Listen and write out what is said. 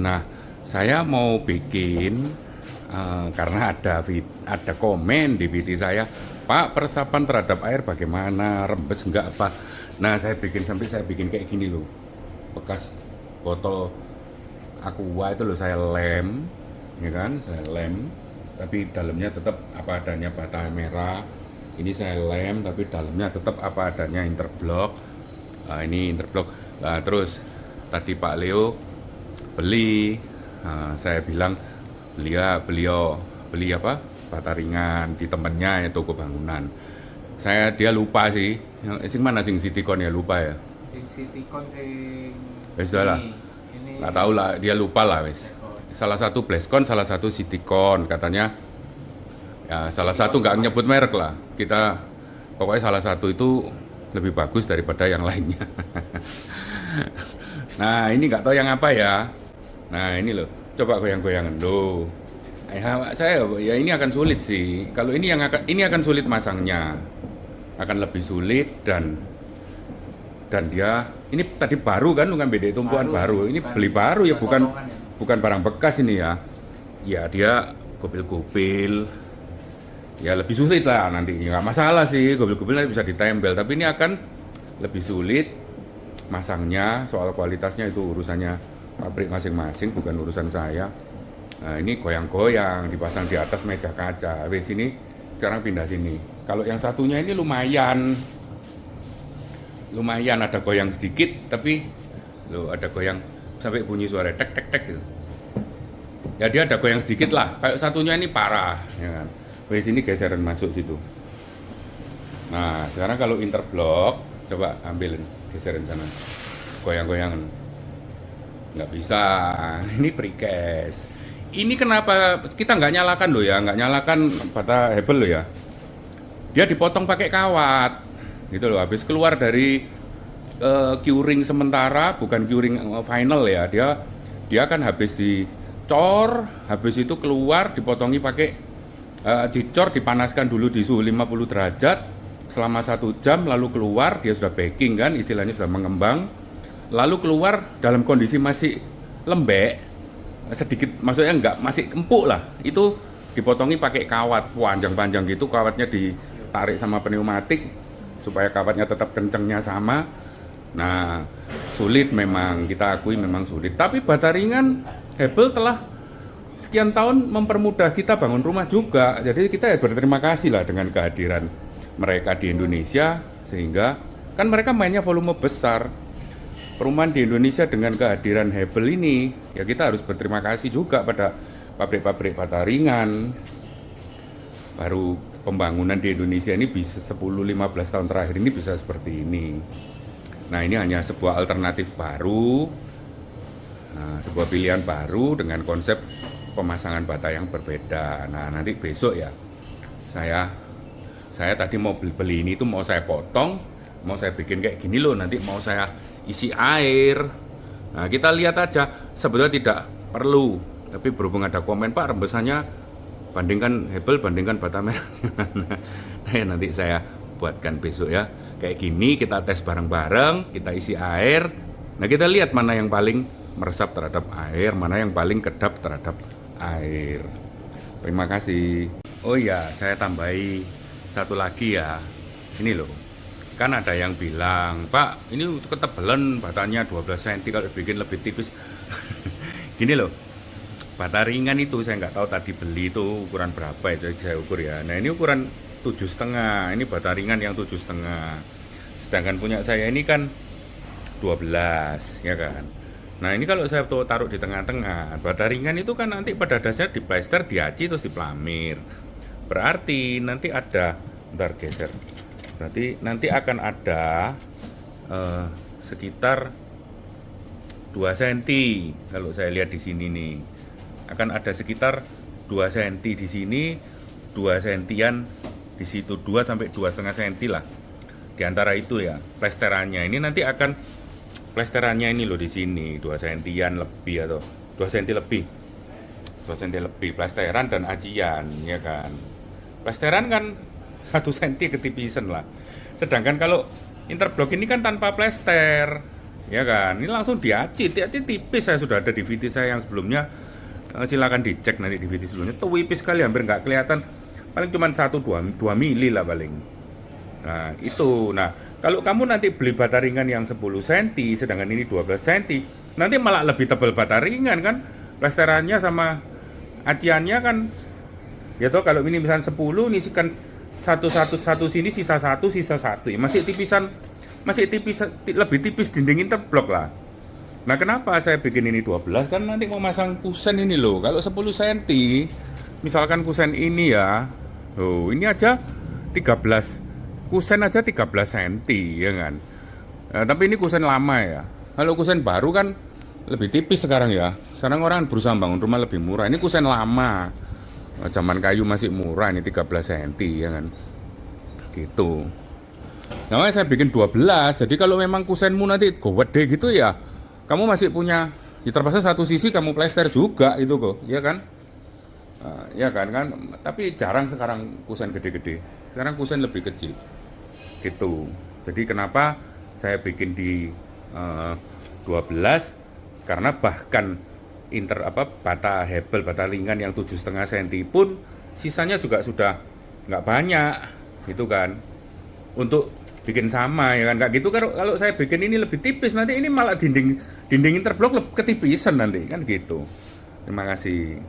Nah, saya mau bikin karena ada komen di video saya, Pak, peresapan terhadap air bagaimana, rembes enggak apa. Nah, saya bikin kayak gini loh, bekas botol aqua itu loh saya lem, ya kan, saya lem, tapi dalamnya tetap apa adanya bata merah. Ini saya lem, tapi dalamnya tetap apa adanya interblok. Nah, ini interblok. Nah, terus tadi Pak Leo beli, saya bilang beliau beli apa, bata ringan di temennya ya, toko bangunan. Dia lupa sih, yang sing mana sing Citycon ya, lupa ya. Sing Citycon sing Wes dah lah, ini nggak tahu lah, dia lupa lah wes. Bleskon. Salah satu Bleskon, salah satu Citycon katanya. Ya, salah Citycon satu nggak sama nyebut merek lah. Kita pokoknya salah satu itu lebih bagus daripada yang lainnya. Nah, ini nggak tahu yang apa ya. Nah, ini loh, coba goyang-goyangan loh. Saya ya ini akan sulit sih. Kalau ini akan sulit masangnya, akan lebih sulit dan dia ini tadi baru kan, bukan beda tumpuan baru. Ini bukan- beli baru ya, bukan potongan ya. bukan barang bekas ini ya. Ya dia gopil-gopil. Ya lebih sulit lah nanti. Ya, nggak masalah sih, gopil-gopil nanti bisa ditempel. Tapi ini akan lebih sulit masangnya. Soal kualitasnya itu urusannya pabrik masing-masing, bukan urusan saya. Nah, ini goyang-goyang, dipasang di atas meja kaca. Wes sini, sekarang pindah sini. Kalau yang satunya ini lumayan ada goyang sedikit, tapi lo ada goyang sampai bunyi suara tek tek tek gitu. Ya dia ada goyang sedikit lah. Kayak satunya ini parah, ya kan. Wes sini geseran masuk situ. Nah, sekarang kalau interblok, coba ambilin geseran sana. Goyang-goyangan. Nggak bisa. Ini precast. Ini kenapa kita nggak nyalakan loh ya, nggak nyalakan bata hebel loh ya. Dia dipotong pakai kawat, gitu loh. Habis keluar dari curing sementara, bukan curing final ya. Dia kan habis dicor, habis itu keluar dipotongi pakai dicor, dipanaskan dulu di suhu 50 derajat selama 1 jam, lalu keluar dia sudah baking kan, istilahnya sudah mengembang, lalu keluar dalam kondisi masih lembek sedikit, maksudnya enggak masih empuk lah, itu dipotongi pakai kawat panjang-panjang gitu, kawatnya ditarik sama pneumatik supaya kawatnya tetap kencengnya sama. Nah, sulit memang, kita akui memang sulit, tapi bata ringan Hebel telah sekian tahun mempermudah kita bangun rumah juga. Jadi kita berterima kasih lah dengan kehadiran mereka di Indonesia, sehingga kan mereka mainnya volume besar. Perumahan di Indonesia dengan kehadiran Hebel ini, ya kita harus berterima kasih juga pada pabrik-pabrik bata ringan. Baru pembangunan di Indonesia ini bisa 10-15 tahun terakhir ini bisa seperti ini. Nah, ini hanya sebuah alternatif baru, sebuah pilihan baru dengan konsep pemasangan bata yang berbeda. Nah, nanti besok ya, saya tadi mau beli ini tuh mau saya potong, mau saya bikin kayak gini loh, nanti mau saya isi air. Nah, kita lihat aja, sebetulnya tidak perlu, tapi berhubung ada komen, Pak, rembesannya bandingkan Hebel, bandingkan bata merah. Nah, nanti saya buatkan besok ya, kayak gini kita tes bareng-bareng, kita isi air. Nah, kita lihat mana yang paling meresap terhadap air, mana yang paling kedap terhadap air. Terima kasih. Oh iya, saya tambahi satu lagi ya. Ini loh, kan ada yang bilang, Pak, ini ketebalan batanya 12 cm, kalau bikin lebih tipis. Gini loh, bata ringan itu saya nggak tahu tadi beli itu ukuran berapa itu saya ukur ya. Nah, ini ukuran 7,5, ini bata ringan yang 7,5. Sedangkan punya saya ini kan 12, ya kan. Nah, ini kalau saya taruh di tengah-tengah, bata ringan itu kan nanti pada dasarnya diplester, diaci, terus diplamir. Berarti nanti ada, bentar geser. Berarti nanti akan ada sekitar 2 cm kalau saya lihat di sini nih. Akan ada sekitar 2 cm di sini, 2 sentian di situ, 2 sampai 2,5 cm lah. Di antara itu ya, plesterannya. Ini nanti akan plesterannya ini loh di sini 2 sentian lebih atau 2 cm lebih. 2 cm lebih plesteran dan acian, ya kan. Plesteran kan 1 cm ketipisan lah. Sedangkan kalau interblok ini kan tanpa plester. Ya kan, ini langsung diacit tipis. Saya sudah ada DVD saya yang sebelumnya. Silakan dicek nanti DVD sebelumnya. Tipis sekali, hampir nggak kelihatan. Paling cuma 1-2 mili lah paling. Nah itu. Nah kalau kamu nanti beli bata ringan yang 10 cm, sedangkan ini 12 cm, nanti malah lebih tebal bata ringan kan. Plesterannya sama aciannya kan. Ya toh kalau ini misalnya 10, ini kan satu sini, sisa satu. Ya, masih tipis, lebih tipis dinding interblok lah. Nah kenapa saya bikin ini 12? Kan nanti mau masang kusen ini loh. Kalau 10 cm, misalkan kusen ini ya, oh ini aja 13, kusen aja 13 cm ya kan. Nah, tapi ini kusen lama ya. Kalau kusen baru kan lebih tipis sekarang ya. Sekarang orang berusaha bangun rumah lebih murah. Ini kusen lama. Zaman kayu masih murah, ini 13 cm ya kan. Gitu. Nah, saya bikin 12. Jadi kalau memang kusenmu nanti gede gitu ya, kamu masih punya, ya terpaksa satu sisi kamu plester juga itu kok, ya kan? Ya kan, tapi jarang sekarang kusen gede-gede. Sekarang kusen lebih kecil. Gitu. Jadi kenapa saya bikin di 12? Karena bahkan bata hebel, bata ringan yang 7,5 cm pun sisanya juga sudah nggak banyak, gitu kan? Untuk bikin sama ya kan, nggak gitu. Kalau saya bikin ini lebih tipis, nanti ini malah dinding interblok ketipisan nanti kan gitu. Terima kasih.